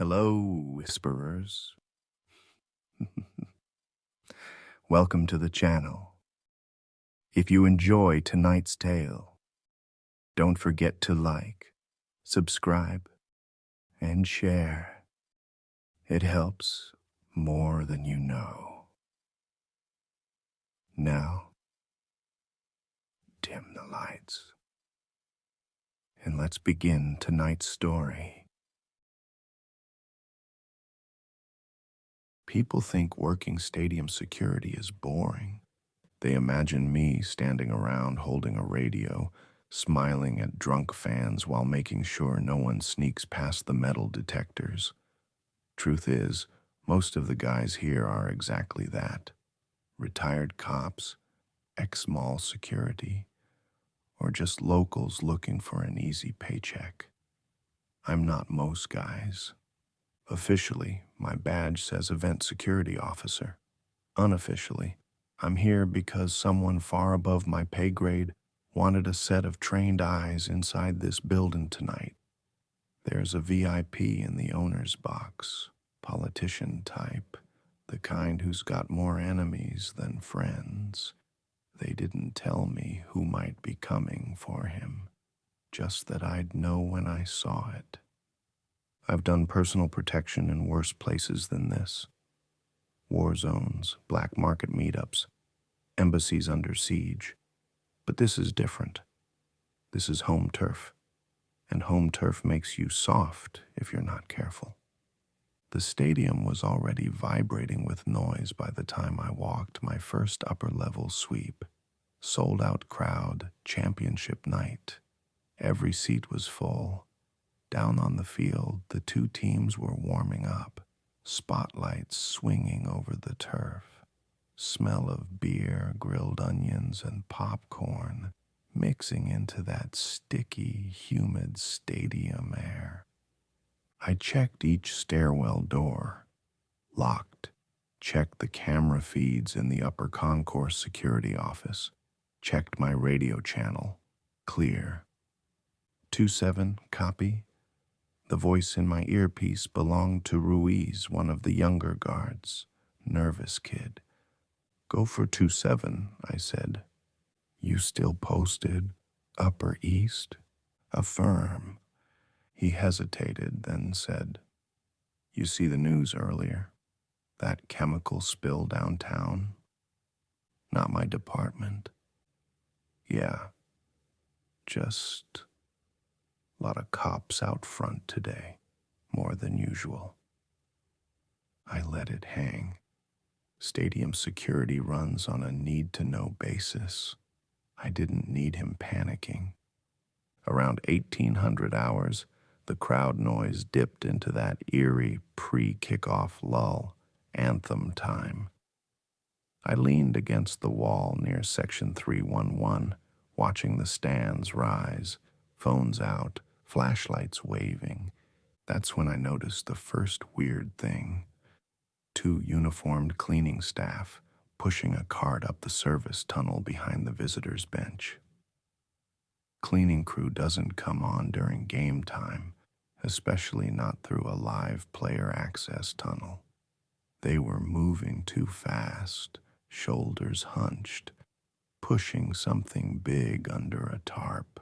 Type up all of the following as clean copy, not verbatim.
Hello, whisperers. Welcome to the channel. If you enjoy tonight's tale, don't forget to like, subscribe, and share. It helps more than you know. Now, dim the lights, and let's begin tonight's story. People think working stadium security is boring. They imagine me standing around holding a radio, smiling at drunk fans while making sure no one sneaks past the metal detectors. Truth is, most of the guys here are exactly that. Retired cops, ex-mall security, or just locals looking for an easy paycheck. I'm not most guys. Officially, my badge says Event Security Officer. Unofficially, I'm here because someone far above my pay grade wanted a set of trained eyes inside this building tonight. There's a VIP in the owner's box, politician type, the kind who's got more enemies than friends. They didn't tell me who might be coming for him, just that I'd know when I saw it. I've done personal protection in worse places than this. War zones, black market meetups, embassies under siege. But this is different. This is home turf. And home turf makes you soft if you're not careful. The stadium was already vibrating with noise by the time I walked my first upper-level sweep. Sold-out crowd, championship night. Every seat was full. Down on the field, the two teams were warming up, spotlights swinging over the turf. Smell of beer, grilled onions, and popcorn mixing into that sticky, humid stadium air. I checked each stairwell door. Locked. Checked the camera feeds in the upper concourse security office. Checked my radio channel. Clear. 27, copy? The voice in my earpiece belonged to Ruiz, one of the younger guards. Nervous kid. Go for 27, I said. You still posted? Upper East? Affirm. He hesitated, then said, You see the news earlier? That chemical spill downtown? Not my department. Yeah. Just a lot of cops out front today, more than usual. I let it hang. Stadium security runs on a need-to-know basis. I didn't need him panicking. Around 1800 hours, the crowd noise dipped into that eerie pre-kickoff lull, anthem time. I leaned against the wall near Section 311, watching the stands rise, phones out, flashlights waving. That's when I noticed the first weird thing. Two uniformed cleaning staff pushing a cart up the service tunnel behind the visitors' bench. Cleaning crew doesn't come on during game time, especially not through a live player access tunnel. They were moving too fast, shoulders hunched, pushing something big under a tarp.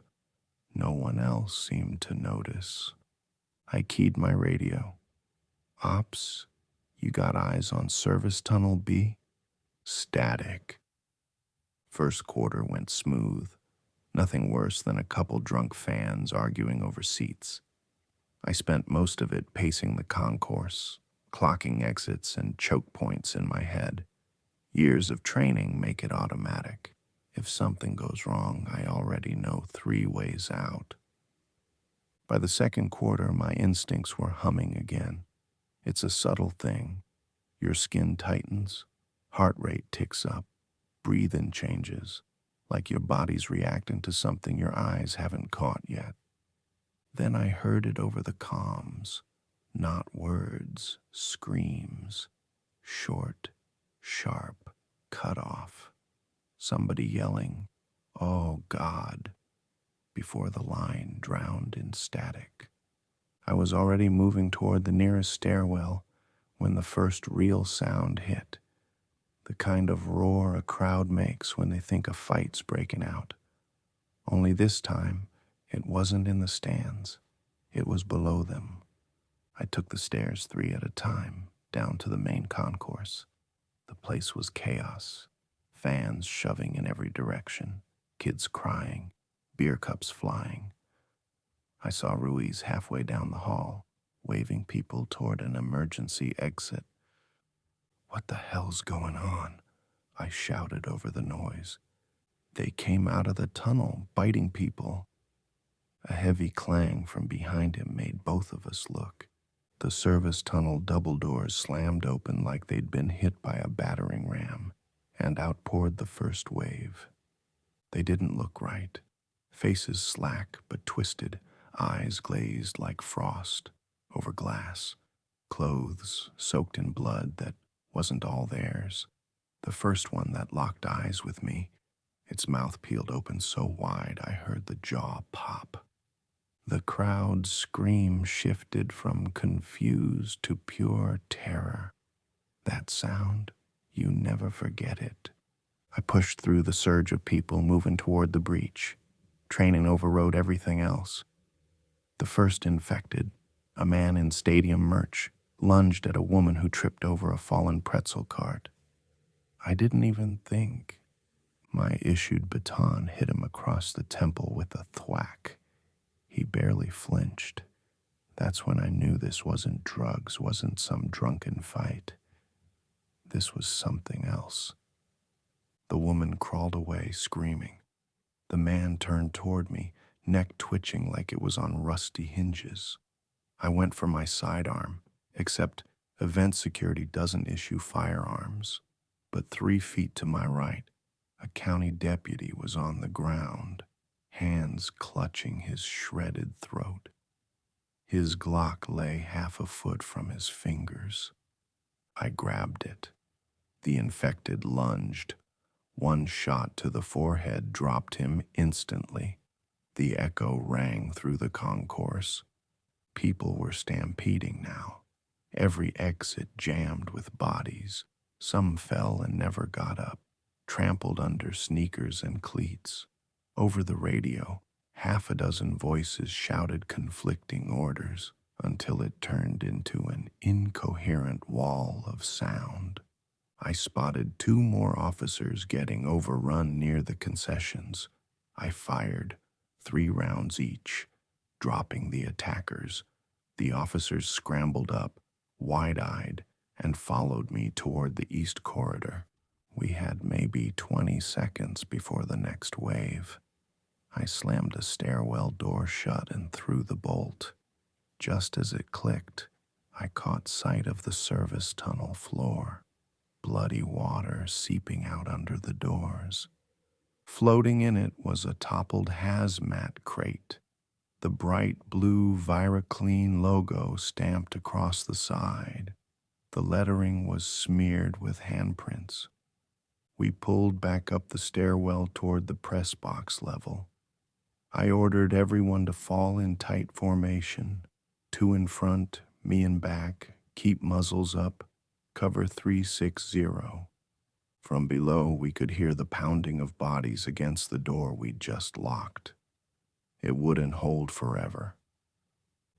No one else seemed to notice. I keyed my radio. Ops, you got eyes on service tunnel B? Static. First quarter went smooth. Nothing worse than a couple drunk fans arguing over seats. I spent most of it pacing the concourse, clocking exits and choke points in my head. Years of training make it automatic. If something goes wrong, I already know 3 ways out. By the second quarter, my instincts were humming again. It's a subtle thing. Your skin tightens, heart rate ticks up, breathing changes, like your body's reacting to something your eyes haven't caught yet. Then I heard it over the comms. Not words, screams. Short, sharp, cut off. Somebody yelling, "Oh God," before the line drowned in static. I was already moving toward the nearest stairwell when the first real sound hit, the kind of roar a crowd makes when they think a fight's breaking out. Only this time, it wasn't in the stands. It was below them. I took the stairs 3 at a time, down to the main concourse. The place was chaos. Fans shoving in every direction, kids crying, beer cups flying. I saw Ruiz halfway down the hall, waving people toward an emergency exit. "What the hell's going on?" I shouted over the noise. "They came out of the tunnel, biting people." A heavy clang from behind him made both of us look. The service tunnel double doors slammed open like they'd been hit by a battering ram, and out poured the first wave. They didn't look right. Faces slack but twisted, eyes glazed like frost over glass, clothes soaked in blood that wasn't all theirs. The first one that locked eyes with me, its mouth peeled open so wide I heard the jaw pop. The crowd's scream shifted from confused to pure terror. That sound, you never forget it. I pushed through the surge of people moving toward the breach. Training overrode everything else. The first infected, a man in stadium merch, lunged at a woman who tripped over a fallen pretzel cart. I didn't even think. My issued baton hit him across the temple with a thwack. He barely flinched. That's when I knew this wasn't drugs, wasn't some drunken fight. This was something else. The woman crawled away, screaming. The man turned toward me, neck twitching like it was on rusty hinges. I went for my sidearm, except event security doesn't issue firearms. But 3 feet to my right, a county deputy was on the ground, hands clutching his shredded throat. His Glock lay half a foot from his fingers. I grabbed it. The infected lunged. One shot to the forehead dropped him instantly. The echo rang through the concourse. People were stampeding now. Every exit jammed with bodies. Some fell and never got up, trampled under sneakers and cleats. Over the radio, 6 voices shouted conflicting orders until it turned into an incoherent wall of sound. I spotted 2 more officers getting overrun near the concessions. I fired 3 rounds each, dropping the attackers. The officers scrambled up, wide-eyed, and followed me toward the east corridor. We had maybe 20 seconds before the next wave. I slammed a stairwell door shut and threw the bolt. Just as it clicked, I caught sight of the service tunnel floor, bloody water seeping out under the doors. Floating in it was a toppled hazmat crate, the bright blue ViraClean logo stamped across the side. The lettering was smeared with handprints. We pulled back up the stairwell toward the press box level. I ordered everyone to fall in tight formation, 2 in front, me in back, keep muzzles up, cover 360. From below, we could hear the pounding of bodies against the door we'd just locked. It wouldn't hold forever.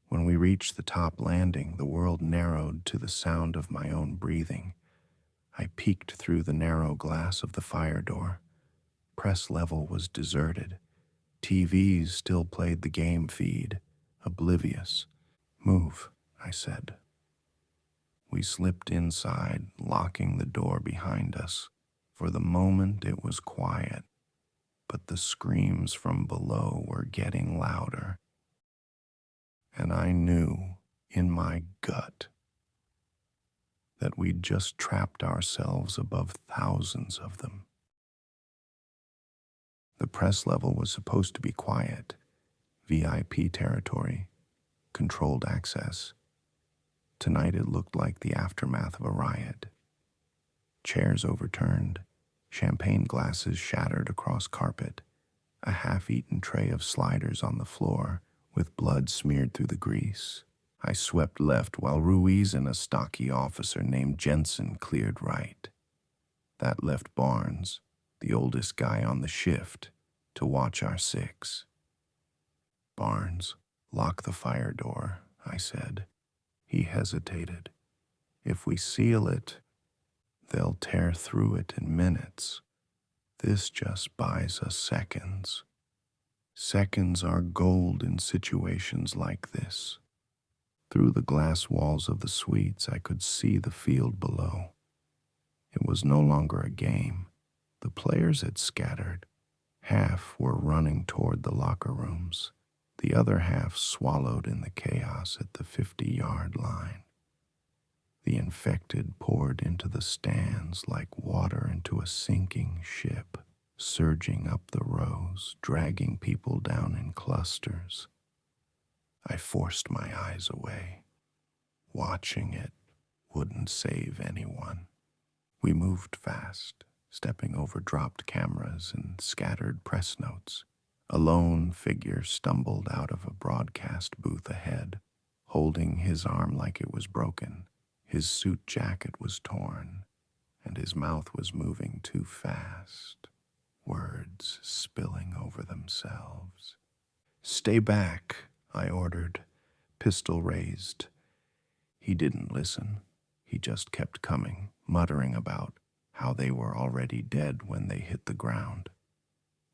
When we reached the top landing, the world narrowed to the sound of my own breathing. I peeked through the narrow glass of the fire door. Press level was deserted. TVs still played the game feed, oblivious. "Move," I said. We slipped inside, locking the door behind us. For the moment, it was quiet, but the screams from below were getting louder. And I knew, in my gut, that we'd just trapped ourselves above thousands of them. The press level was supposed to be quiet, VIP territory, controlled access. Tonight it looked like the aftermath of a riot. Chairs overturned, champagne glasses shattered across carpet, a half-eaten tray of sliders on the floor with blood smeared through the grease. I swept left while Ruiz and a stocky officer named Jensen cleared right. That left Barnes, the oldest guy on the shift, to watch our six. "Barnes, lock the fire door," I said. He hesitated. "If we seal it, they'll tear through it in minutes. This just buys us seconds. Seconds are gold in situations like this." Through the glass walls of the suites, I could see the field below. It was no longer a game. The players had scattered. Half were running toward the locker rooms, the other half swallowed in the chaos at the 50-yard line. The infected poured into the stands like water into a sinking ship, surging up the rows, dragging people down in clusters. I forced my eyes away. Watching it wouldn't save anyone. We moved fast, stepping over dropped cameras and scattered press notes. A lone figure stumbled out of a broadcast booth ahead, holding his arm like it was broken. His suit jacket was torn, and his mouth was moving too fast, words spilling over themselves. "Stay back," I ordered, pistol raised. He didn't listen. He just kept coming, muttering about how they were already dead when they hit the ground.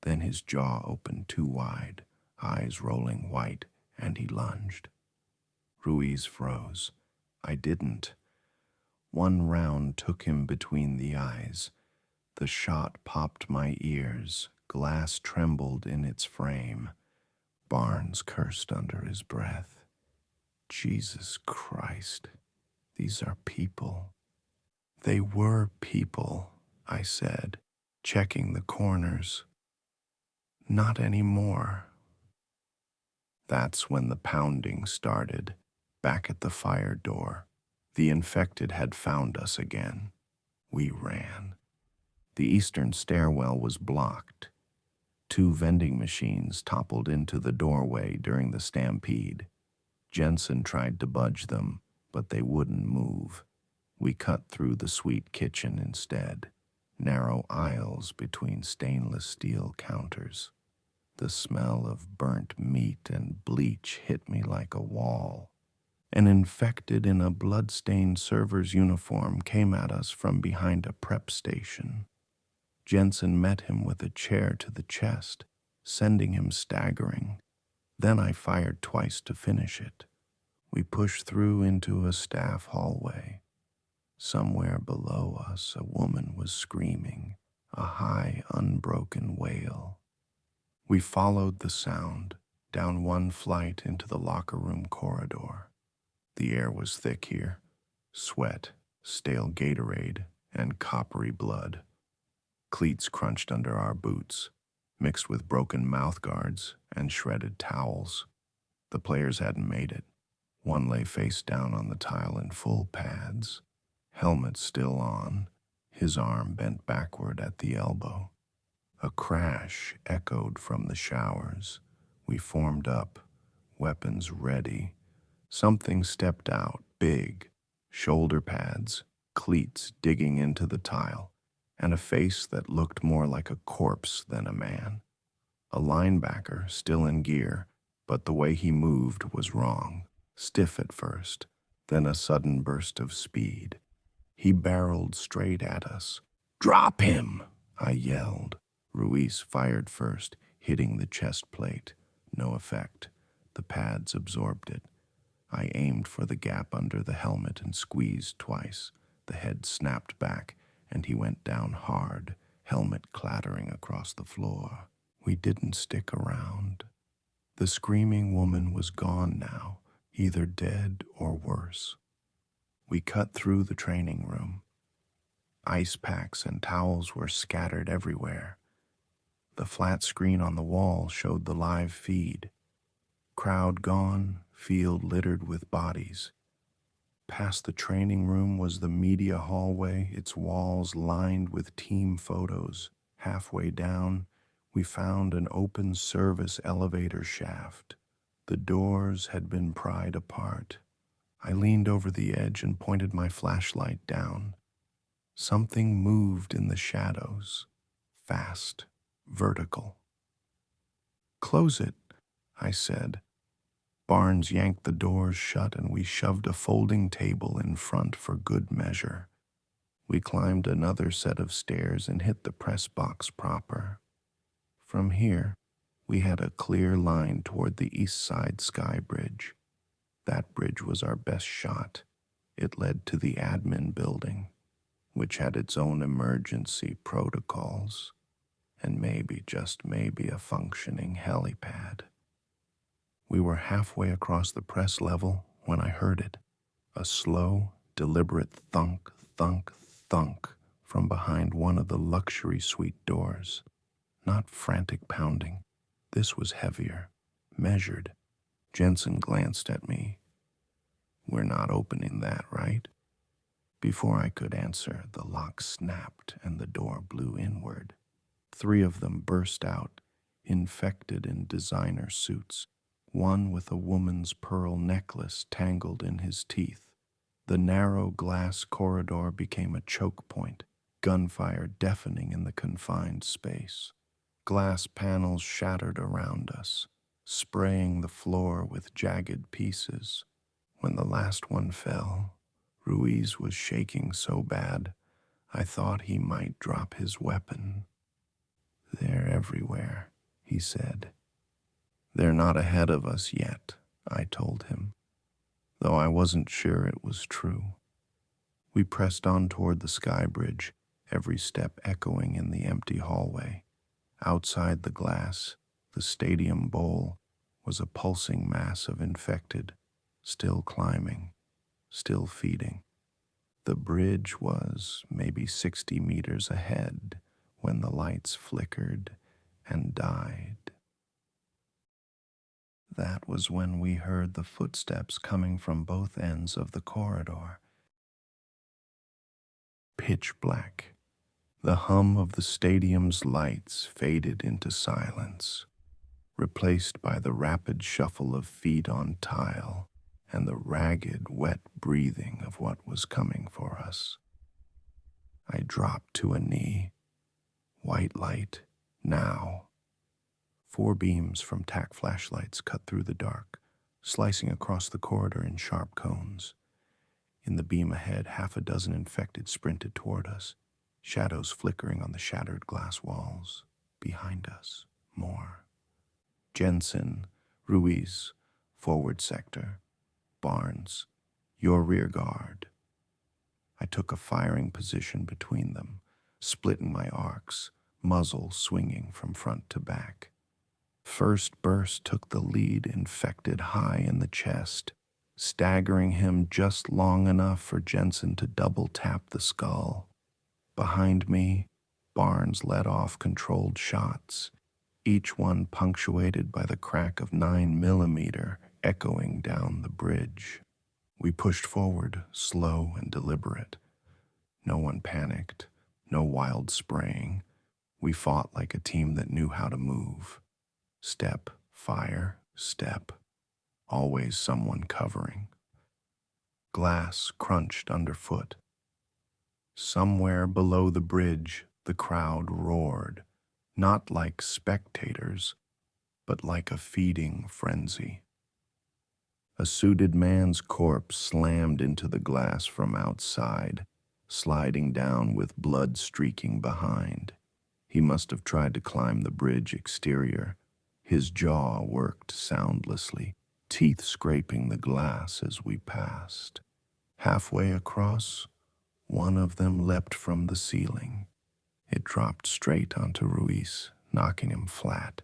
Then his jaw opened too wide, eyes rolling white, and he lunged. Ruiz froze. I didn't. One round took him between the eyes. The shot popped my ears. Glass trembled in its frame. Barnes cursed under his breath. Jesus Christ, these are people. They were people, I said, checking the corners. Not anymore. That's when the pounding started, back at the fire door. The infected had found us again. We ran. The eastern stairwell was blocked. 2 vending machines toppled into the doorway during the stampede. Jensen tried to budge them, but they wouldn't move. We cut through the sweet kitchen instead, narrow aisles between stainless steel counters. The smell of burnt meat and bleach hit me like a wall. An infected in a blood-stained server's uniform came at us from behind a prep station. Jensen met him with a chair to the chest, sending him staggering. Then I fired twice to finish it. We pushed through into a staff hallway. Somewhere below us, a woman was screaming, a high, unbroken wail. We followed the sound, down one flight into the locker room corridor. The air was thick here. Sweat, stale Gatorade, and coppery blood. Cleats crunched under our boots, mixed with broken mouth guards and shredded towels. The players hadn't made it. One lay face down on the tile in full pads, helmet still on, his arm bent backward at the elbow. A crash echoed from the showers. We formed up, weapons ready. Something stepped out, big, shoulder pads, cleats digging into the tile, and a face that looked more like a corpse than a man. A linebacker, still in gear, but the way he moved was wrong. Stiff at first, then a sudden burst of speed. He barreled straight at us. "Drop him!" I yelled. Ruiz fired first, hitting the chest plate. No effect. The pads absorbed it. I aimed for the gap under the helmet and squeezed twice. The head snapped back, and he went down hard, helmet clattering across the floor. We didn't stick around. The screaming woman was gone now, either dead or worse. We cut through the training room. Ice packs and towels were scattered everywhere. The flat screen on the wall showed the live feed. Crowd gone, field littered with bodies. Past the training room was the media hallway, its walls lined with team photos. Halfway down, we found an open service elevator shaft. The doors had been pried apart. I leaned over the edge and pointed my flashlight down. Something moved in the shadows, fast, vertical. "Close it," I said. Barnes yanked the doors shut and we shoved a folding table in front for good measure. We climbed another set of stairs and hit the press box proper. From here, we had a clear line toward the east side sky bridge. That bridge was our best shot. It led to the admin building, which had its own emergency protocols, and maybe, just maybe, a functioning helipad. We were halfway across the press level when I heard it, a slow, deliberate thunk, thunk, thunk from behind one of the luxury suite doors. Not frantic pounding. This was heavier, measured. Jensen glanced at me. "We're not opening that, right?" Before I could answer, the lock snapped and the door blew inward. 3 of them burst out, infected in designer suits, one with a woman's pearl necklace tangled in his teeth. The narrow glass corridor became a choke point, gunfire deafening in the confined space. Glass panels shattered around us, spraying the floor with jagged pieces. When the last one fell, Ruiz was shaking so bad, I thought he might drop his weapon. "They're everywhere," he said. "They're not ahead of us yet," I told him, though I wasn't sure it was true. We pressed on toward the sky bridge, every step echoing in the empty hallway. Outside the glass, the stadium bowl was a pulsing mass of infected, still climbing, still feeding. The bridge was maybe 60 meters ahead when the lights flickered and died. That was when we heard the footsteps coming from both ends of the corridor. Pitch black. The hum of the stadium's lights faded into silence, replaced by the rapid shuffle of feet on tile and the ragged, wet breathing of what was coming for us. I dropped to a knee. White light, now. 4 beams from tack flashlights cut through the dark, slicing across the corridor in sharp cones. In the beam ahead, 6 infected sprinted toward us, shadows flickering on the shattered glass walls. Behind us, more. Jensen, Ruiz, forward sector. Barnes, your rear guard. I took a firing position between them, splitting my arcs, muzzle swinging from front to back. First burst took the lead, infected high in the chest, staggering him just long enough for Jensen to double tap the skull. Behind me, Barnes let off controlled shots, each one punctuated by the crack of 9mm echoing down the bridge. We pushed forward, slow and deliberate. No one panicked, no wild spraying. We fought like a team that knew how to move. Step, fire, step. Always someone covering. Glass crunched underfoot. Somewhere below the bridge, the crowd roared, not like spectators, but like a feeding frenzy. A suited man's corpse slammed into the glass from outside, sliding down with blood streaking behind. He must have tried to climb the bridge exterior. His jaw worked soundlessly, teeth scraping the glass as we passed. Halfway across, one of them leapt from the ceiling. It dropped straight onto Ruiz, knocking him flat.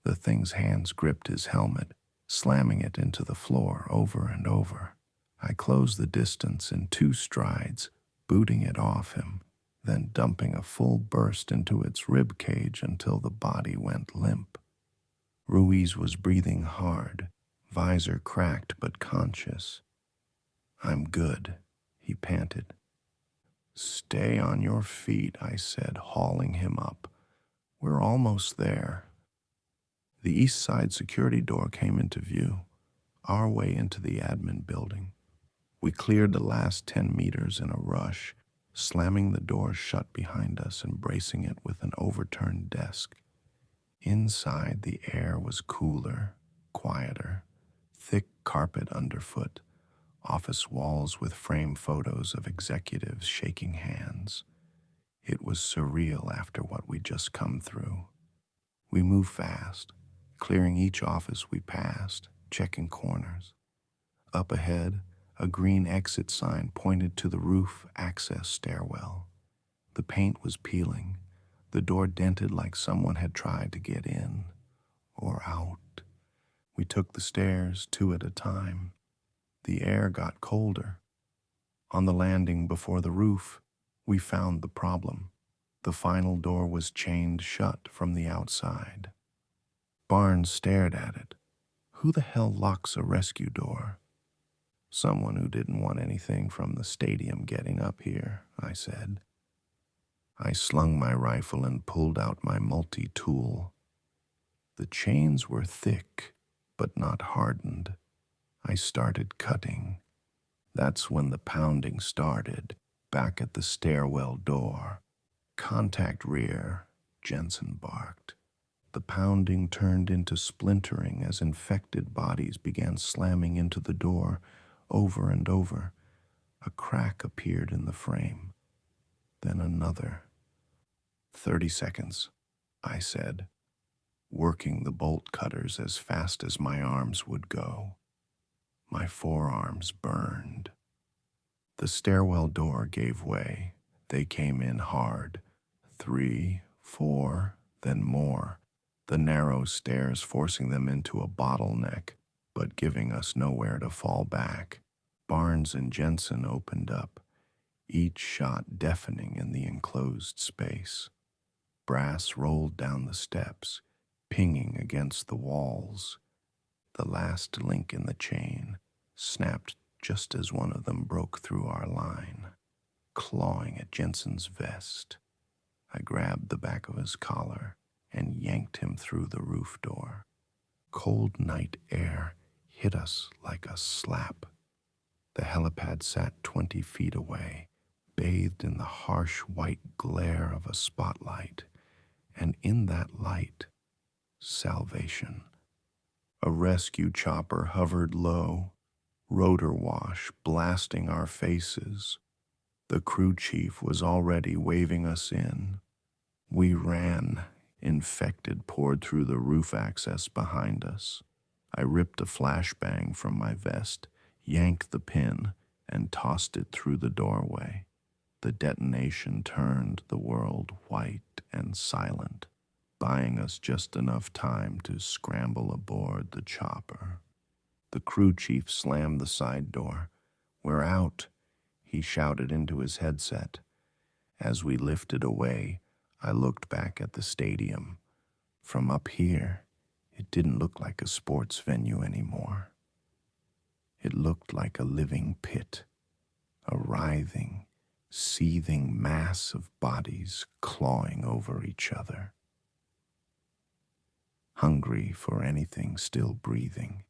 The thing's hands gripped his helmet, slamming it into the floor over and over. I closed the distance in 2 strides, booting it off him, then dumping a full burst into its rib cage until the body went limp. Ruiz was breathing hard, visor cracked but conscious. "I'm good," he panted. "Stay on your feet," I said, hauling him up. "We're almost there." The east side security door came into view, our way into the admin building. We cleared the last 10 meters in a rush, slamming the door shut behind us and bracing it with an overturned desk. Inside, the air was cooler, quieter, thick carpet underfoot, office walls with framed photos of executives shaking hands. It was surreal after what we'd just come through. We moved fast, clearing each office we passed, checking corners. Up ahead, a green exit sign pointed to the roof access stairwell. The paint was peeling, the door dented like someone had tried to get in or out. We took the stairs 2 at a time. The air got colder. On the landing before the roof, we found the problem. The final door was chained shut from the outside. Barnes stared at it. Who the hell locks a rescue door? Someone who didn't want anything from the stadium getting up here, I said. I slung my rifle and pulled out my multi-tool. The chains were thick, but not hardened. I started cutting. That's when the pounding started, back at the stairwell door. Contact rear, Jensen barked. The pounding turned into splintering as infected bodies began slamming into the door over and over. A crack appeared in the frame. Then another. 30 seconds, I said, working the bolt cutters as fast as my arms would go. My forearms burned. The stairwell door gave way. They came in hard. 3, 4, then more. The narrow stairs forcing them into a bottleneck, but giving us nowhere to fall back. Barnes and Jensen opened up, each shot deafening in the enclosed space. Brass rolled down the steps, pinging against the walls. The last link in the chain snapped just as one of them broke through our line, clawing at Jensen's vest. I grabbed the back of his collar and yanked him through the roof door. Cold night air hit us like a slap. The helipad sat 20 feet away, bathed in the harsh white glare of a spotlight, and in that light, salvation. A rescue chopper hovered low, rotor wash blasting our faces. The crew chief was already waving us in. We ran. Infected poured through the roof access behind us. I ripped a flashbang from my vest, yanked the pin, and tossed it through the doorway. The detonation turned the world white and silent, buying us just enough time to scramble aboard the chopper. The crew chief slammed the side door. "We're out," he shouted into his headset. As we lifted away, I looked back at the stadium. From up here, it didn't look like a sports venue anymore. It looked like a living pit, a writhing, seething mass of bodies clawing over each other, hungry for anything still breathing.